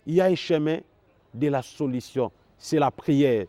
il y a un chemin de la solution. C'est la prière.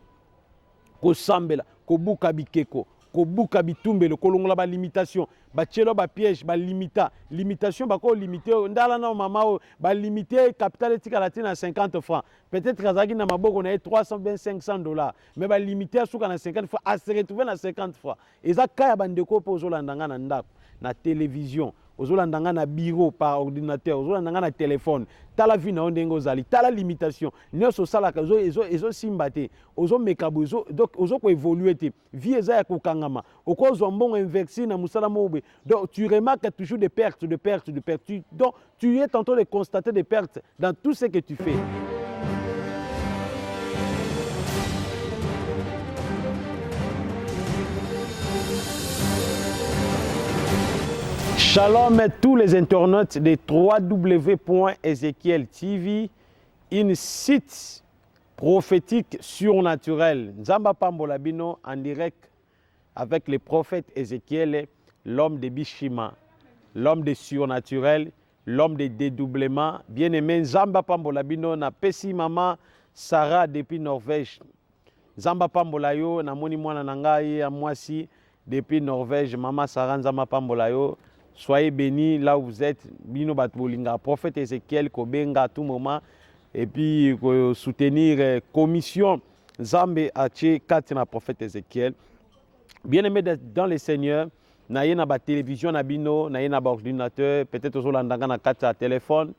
Kosambela, kobuka bikeko, kobuka bitumbelo, kolongola ba limitation, ba tchelo ba piège, ba limita, limitation ba ko limiter, ndala na mama ba limiter capital etika latine à 50 francs. Peut-être kazaki na maboko na 300 bien $500, mais ba limiter suka na 50 francs, à se retrouver na 50 francs. Eza kaya bandeko po ozolandanga na ndako, na télévision. Ozolandanga na bureau par ordinateur, ozolandanga na téléphone. Tala vie na ondenge ozali, tala limitation. Nyonso salaka ezo simbate, ozo mekabo donc ozo ko évoluer te. Vie eza ya kokangama. Okozwa mbongo inversi na musala mobe. Donc tu remarques toujours des pertes, de pertes, de pertes. Donc tu es tantôt de constater des pertes dans tout ce que tu fais. Shalom à tous les internautes de www.ezekiel TV, une site prophétique surnaturel. Nzamba Pambola Bino en direct avec le prophète Ézéchiel, l'homme de Bishima, l'homme de surnaturel, l'homme de dédoublement. Bien-aimé, Nzamba Pambola Bino na pesi mama Sarah depuis Norvège. Nzamba Pambola yo na moni mwana nangai ya mwasi depuis Norvège, mama Sarah Nzamba Pambola yo. Soyez bénis là où vous êtes. Bino Batbolinga, prophète Ézéchiel, Kobenga à tout moment. Et puis soutenir commission Zambé Ache Katina, prophète Ézéchiel. Bien-aimé dans le Seigneur, naye na ba télévision na bino, naye na ba ordinateur, peut-être aux landanga na kata téléphone.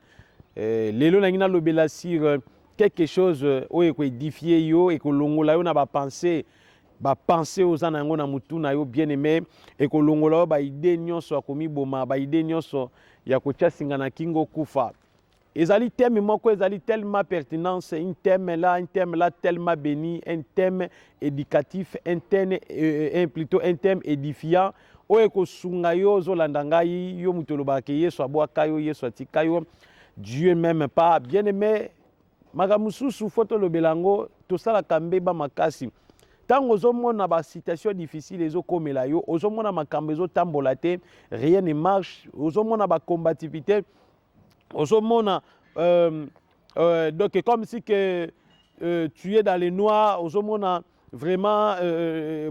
Lelo na ngina lobela sur quelque chose o eko édifier yo et ko longola yo na ba penser. Ba penser aux anango na mutu na yo bien-aimé et ko longola ba idée nyonso akomi boma ba idée nyonso ya ko tchasinga na kingo kufa. Ezali thème moko ezali tellement pertinent, c'est un thème là tellement béni, un thème éducatif, plutôt un thème édifiant. O eko sunga yo zo landangai yo mutoloba ke yeso aboaka yo yeso atika yo. Dieu même pas bien-aimé magamususu foto lo belango to sala kambeba makasi. Tant ozomona ba situation difficile ezokomela yo, ozomona makambo ezotambola te, rien ne marche, ozomona ba combativité, ozomona donc comme si que tu es dans les noirs, ozomona vraiment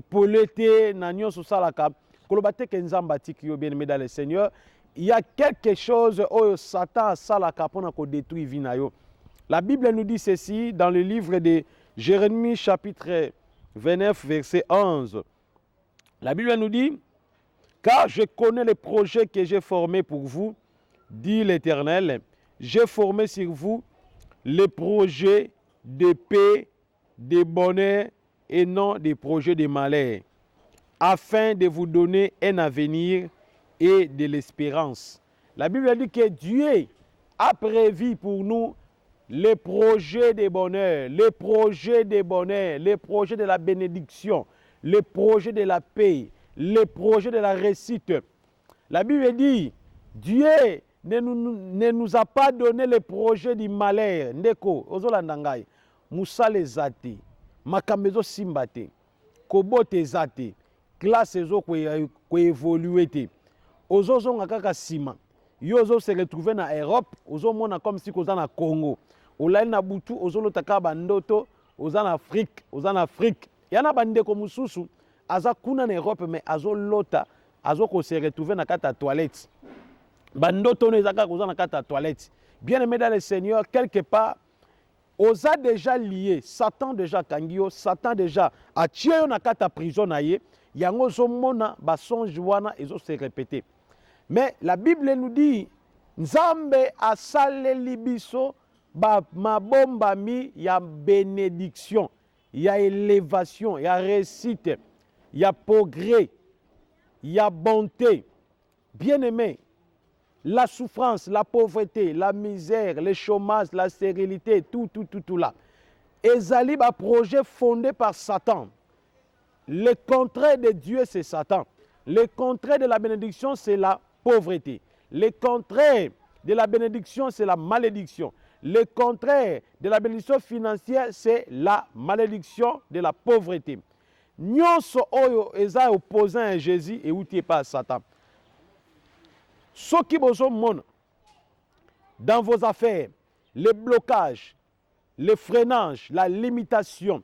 pollué na nyonso salaka. Kolobate ke nzamba tiki yo bien-aimé dans le Seigneur, il y a quelque chose oyo Satan salaka pona ko détruire vie na yo. La Bible nous dit ceci dans le livre de Jérémie chapitre 29, verset 11. La Bible nous dit, « Car je connais les projets que j'ai formés pour vous, dit l'Éternel. J'ai formé sur vous les projets de paix, de bonheur et non des projets de malheur, afin de vous donner un avenir et de l'espérance. » La Bible dit que Dieu a prévu pour nous les projets de bonheur, les projets de bonheur, les projets de la bénédiction, les projets de la paix, les projets de la réussite. La Bible dit, Dieu ne nous a pas donné les projets du malheur. Ndeko, ozolandangai, musale zate, makamezo simbate, kobote zate, classe ezo ko évoluer te. Ozozonga kaka sima. Yo ozo se retrouver na Europe, ozomona comme si koza na Congo. Olai na butu ozolotaka bandoto ozana Afrique yana bandeko mususu aza kuna na Europe mais azolota azoko se retrouver na kata toilette bandoto no ezaka kozana kata toilette. Bien-aimé dans le Seigneur, quelque part oza déjà lié, Satan déjà kangio, Satan déjà a tué na kata prison na ye, yango zomona ba songe wana ezo se répéter. Mais la Bible nous dit Nzambe asaleli biso ba mabomba mi ya bénédiction, ya élévation, ya réussite, ya progrès, ya bonté. Bien-aimé, la souffrance, la pauvreté, la misère, le chômage, la stérilité, tout là. Ezali ba projet fondé par Satan. Le contraire de Dieu, c'est Satan. Le contraire de la bénédiction, c'est la pauvreté. Le contraire de la bénédiction, c'est la malédiction. Le contraire de la bénédiction financière, c'est la malédiction de la pauvreté. Nyonso oyo eza opposant à Jésus et outie pas à Satan. Ce qui vous montre dans vos affaires, les blocages, le freinage, la limitation.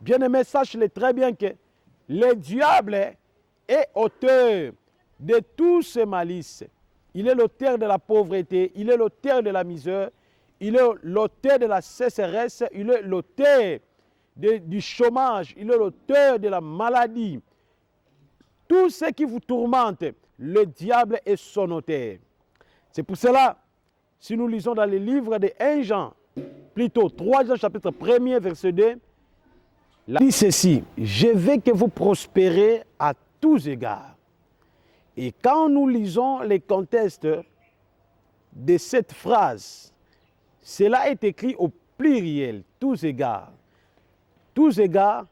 Bien-aimé, sache-le très bien que le diable est auteur de tous ces malices. Il est l'auteur de la pauvreté, il est l'auteur de la misère, il est l'auteur de la sécheresse, il est l'auteur du chômage, il est l'auteur de la maladie. Tout ce qui vous tourmente, le diable est son auteur. C'est pour cela, si nous lisons dans le livre de 1 Jean, plutôt 3 Jean chapitre 1er verset 2, il dit ceci, je veux que vous prospérez à tous égards. Et quand nous lisons les contextes de cette phrase, cela est écrit au pluriel, tous égards. Tous égards,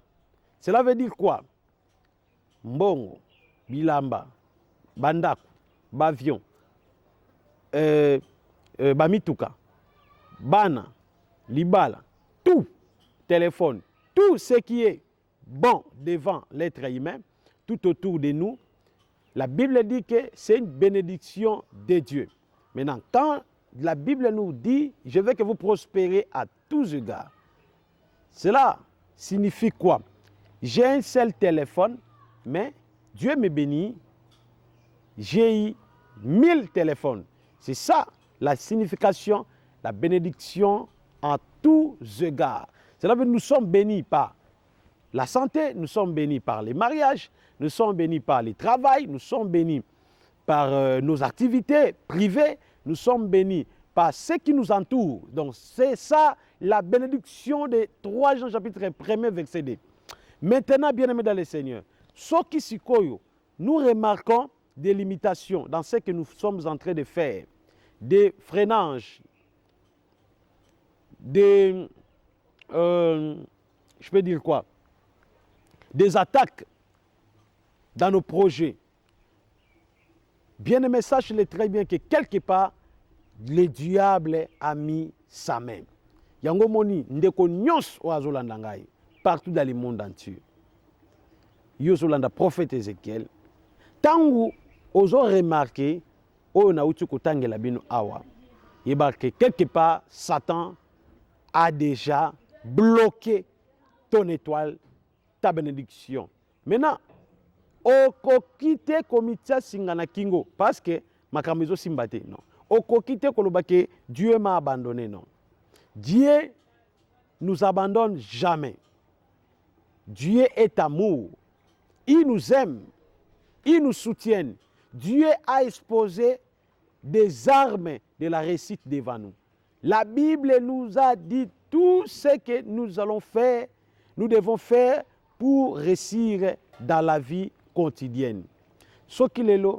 cela veut dire quoi? Mbongo, bilamba, bandaku, bavion, bamituka, bana, libala, tout, téléphone, tout ce qui est bon devant l'être humain, tout autour de nous, la Bible dit que c'est une bénédiction de Dieu. Maintenant, quand la Bible nous dit « Je veux que vous prospérez à tous égards », cela signifie quoi? J'ai un seul téléphone, mais Dieu me bénit, j'ai eu 1000 téléphones. C'est ça la signification, la bénédiction en tous égards. Cela veut dire que nous sommes bénis par la santé, nous sommes bénis par les mariages, nous sommes bénis par le travail, nous sommes bénis par nos activités privées, nous sommes bénis par ce qui nous entoure. Donc c'est ça la bénédiction de 3 Jean chapitre 1er verset 2. Maintenant, bien-aimés dans le Seigneur, ce qui s'y colle, nous remarquons des limitations dans ce que nous sommes en train de faire, des freinages, des, je peux dire quoi, des attaques dans nos projets. Bien-aimé, sache-le très bien que quelque part, le diable a mis sa main. Yango moni, ndeko nyos o azolanda ngai, partout dans le monde entier. Yozolanda prophète Ézéchiel. Tangu ozo remarqué, o na utu kotangela bino awa, yeba que quelque part, Satan a déjà bloqué ton étoile, ta bénédiction. Maintenant, okokite komitia singana kingo parce que makambo ezo simba te, non. Okokite koloba que Dieu m'a abandonné, non. Dieu nous abandonne jamais. Dieu est amour. Il nous aime. Il nous soutient. Dieu a exposé des armes de la réussite devant nous. La Bible nous a dit tout ce que nous allons faire, nous devons faire pour réussir dans la vie quotidienne. Ce qui est là,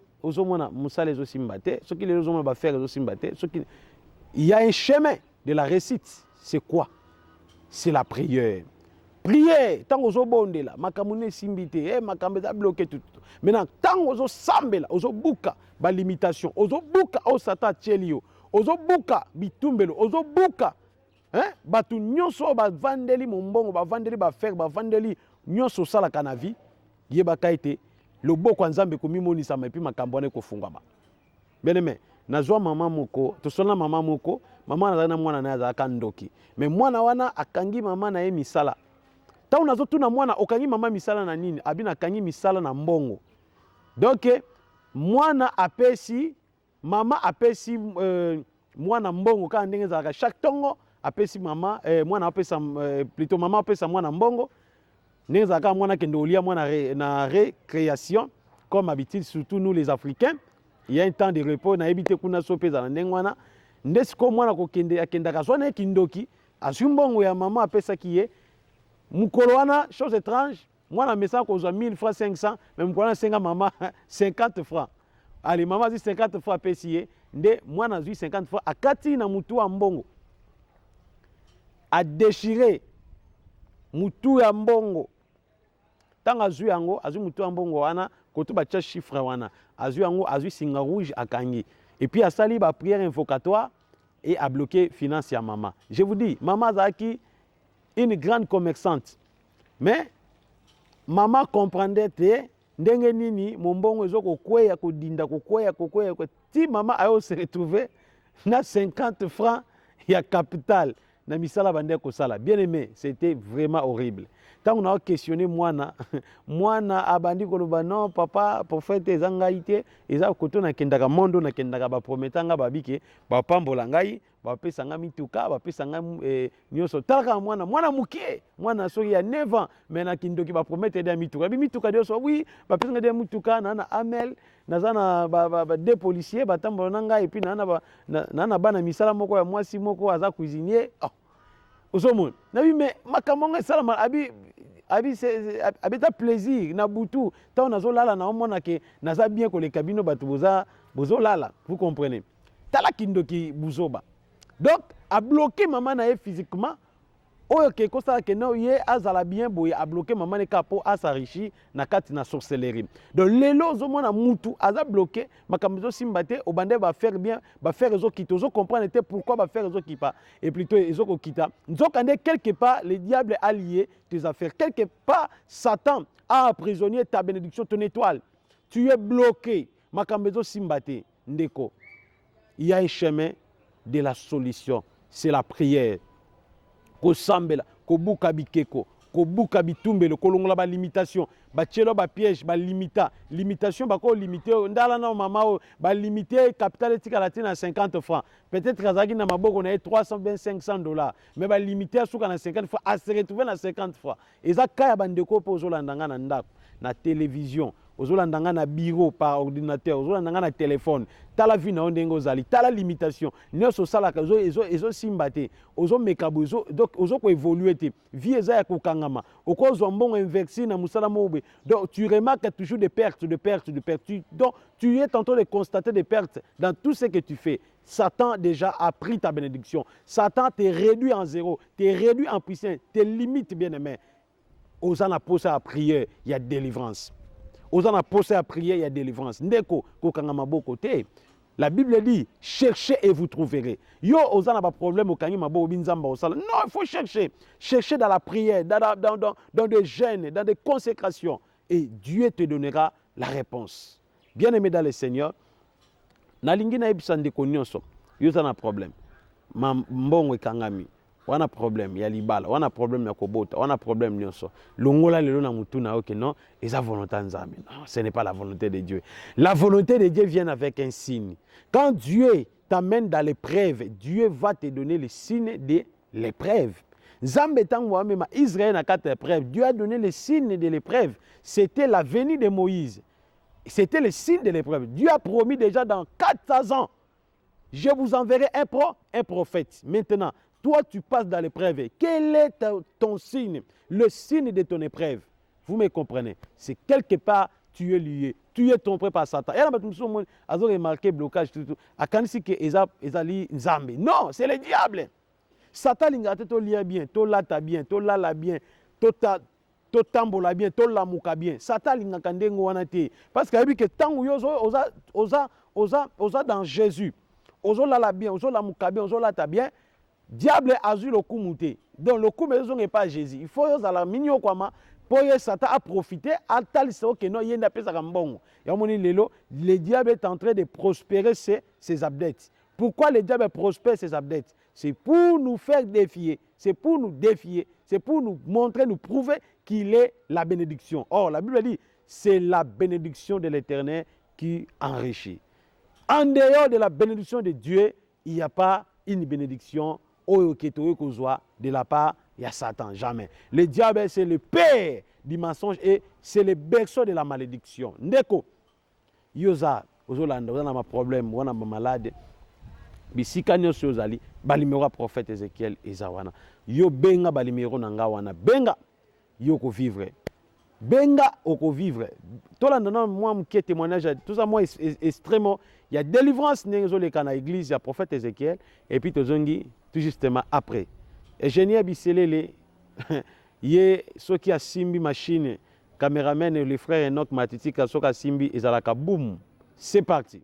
il y a un chemin de la réussite. C'est quoi? C'est la prière. Prière, tant que vous avez là, makamune simbité, makambe da bloqué tout. Maintenant, tant que vous sambela, vous buka ba limitation, vous buka au sata chelio, vous buka bitumbelo, vous buka batu nyonso ba vandeli mombongo, ba vandeli ba fer, ba vandeli nyonso sala kana vie, yeba kaite loboko nzambe komimonisa mapi makambo ne kofungama. Bien-aimé, nazwa mama moko, tosona mama moko, mama nazana mwana na azaka ndoki. Mais mwana wana akangi mama na ye misala. Ta unazo tuna mwana okangi mama misala na nini? Abina kangi misala na mbongo. Donc mwana apesi, mama apesi mwana mbongo ka ndenge zaka chaque tongo apesi mama mwana apesa plutôt mama apesa mwana mbongo. Ndenge zaka mwana kendo olia mwana na récréation comme habitude surtout nous les Africains. Il y a un temps de repos na ebite kuna sopeza na ndenge wana. Ndesiko mwana ko kende akenda kaswana kindoki asumbongo ya mama apesa kiye. Mukolo wana, chose étrange, moi na message qu'on a 1000 francs 500, mais mukolo na maman 50 francs. Allez, maman dit 50 francs payé, nde moi na 50 francs akati na mutu wa mbongo. A déchirer mutu ya mbongo. Tanga azu yango, azu mutu wa mbongo wana, koto ba tia chiffre wana. Azu yango, azu singa rouge akangi. Et puis a sali ba prière invocatoire et a bloqué finance ya maman. Je vous dis, maman zaki une grande commerçante. Mais maman comprendait que ndenge nini mombongo ezo kokweya kodinda kokweya ti maman a se retrouver na 50 francs ya capital na misala bande kosala. Bien aimé, c'était vraiment horrible. Quand on a questionné mwana abandi koloba non papa prophète ezangai te eza koto na kendaka mondo na kendaka ba prometanga babike ba pambola ngai ba pesa nga mituka ba pesa nga nyoso talaka mwana mukie mwana soki ya 9 ans mais na kindoki ba promettre de mituka bi mituka de so oui ba pesa nga de mituka na amel nazana ba deux policiers ba tambola nanga et puis na bana misala moko ya mwasi moko aza cuisinier. Osomon na bi mais makamonga salama abi ta plaisir na butu ta nazo lala na omona ke naza bien ko le kabino batu bozo lala, vous comprenez, tala kindoki buzoba donc a bloqué maman na physiquement oyo ke kosala ke no ye azala bien boye a bloqué maman ne kapo a s'enrichir na kati na sorcellerie. Donc lelo ozomona mutu aza bloqué makamzo simbate obande ba faire bien ba faire ezo kita ozo comprendre te pourquoi ba faire ezo kipa et plutôt ezo ko kita nzokande quelque part le diable a lié tes affaires, quelque part Satan a emprisonné ta bénédiction, ton étoile, tu es bloqué makamzo simbate ndeko. Il y a un chemin de la solution, c'est la prière. Ko sambela ko buka bikeko ko buka bitumbelo ko longola ba limitation ba tchelo ba piège ba limitation ba ko limiter ndala na mama ba limiter capital etika latina à 50 francs, peut-être kazaki na maboko na 325 $, mais ba limiter suka na 50 francs à se retrouver na 50 francs eza kaya bandeko po zolandanga na ndako na télévision ozolandanga na bureau par ordinateur ozolandanga na téléphone tala vie na ndenge ozali tala limitation nyonso salaka ezo simbate ozo mekabo donc ozo ko évoluer te vie eza ya kokangama okozwa mbongo inversi na musala mobe. Donc tu remarques toujours des pertes donc tu es en train de constater des pertes dans tout ce que tu fais. Satan déjà a pris ta bénédiction, Satan te réduit en zéro, te réduit en puissance, te limite bien aimé. Osana a posé à prière, il y a délivrance. Osana a posé à prière, il y a délivrance. Ndeko kokangama boko te. La Bible dit cherchez et vous trouverez. Yo osana pas problème au kangi mabo binzamba osala. Non, il faut chercher. Chercher dans la prière, dans des jeûnes, dans des consécrations et Dieu te donnera la réponse. Bien-aimé dans le Seigneur, na lingi na ebisande ko nyonso. Yo osana problème. Mbongo ekangami. On a problème, il y a libala, on a problème ya kobota, on a problème nyonso. Longola lelo na mutu na oke non, eza volonté nzambe. Non, ce n'est pas la volonté de Dieu. La volonté de Dieu vient avec un signe. Quand Dieu t'amène dans l'épreuve, Dieu va te donner le signe de l'épreuve. Nzambe tango même Israël na quatre épreuves, Dieu a donné le signe de l'épreuve. C'était la venue de Moïse. C'était le signe de l'épreuve. Dieu a promis déjà dans 400 ans, je vous enverrai un prophète. Maintenant, toi, tu passes dans l'épreuve. Quel est ton signe? Le signe de ton épreuve. Vous me comprenez? C'est quelque part, tu es lié. Tu es trompé par Satan. Et là, tu as remarqué blocage. Non, c'est le diable. Satan, il a tout lié bien, tout lata bien, tout lala bien, tout tambola bien, tout lamuka bien. Satan, il a kandengo. Parce que tant où osa dans Jésus, osa lala bien, osa lamuka bien, osa lata bien. Diable a eu le coup mouté. Donc le coup n'est pas Jésus. Il faut que la mignon quoi pour Satan a profité à tel sens que non il y a une appel à bon. Le diable est en train de prospérer ses abdettes. Pourquoi le diable prospère ses abdettes? C'est pour nous faire défier, c'est pour nous défier, c'est pour nous montrer, nous prouver qu'il est la bénédiction. Or la Bible dit c'est la bénédiction de l'Éternel qui enrichit. En dehors de la bénédiction de Dieu, il n'y a pas une bénédiction de la part de Satan, jamais. Le diable, c'est le père du mensonge et c'est le berceau de la malédiction. Ndeko, yoza, ozolanda, on a un problème, on a un malade. Bisika nyonso yozali, balimero prophète Ézéchiel ezawana. Yo benga balimero nanga wana. Benga, yo ko vivre. Benga, oko vivre. Tolanda non, moi, qui témoignage, tout ça, moi, extrêmement. Il y a délivrance dans l'église, il y a prophète Ézéchiel, et puis Tozongi, tout justement après. Et je n'ai biselé, il y a ceux qui ont simbi machine, caméraman et les frères Enoch Matiti, ceux qui ont simbi, ils ont la boum. C'est parti.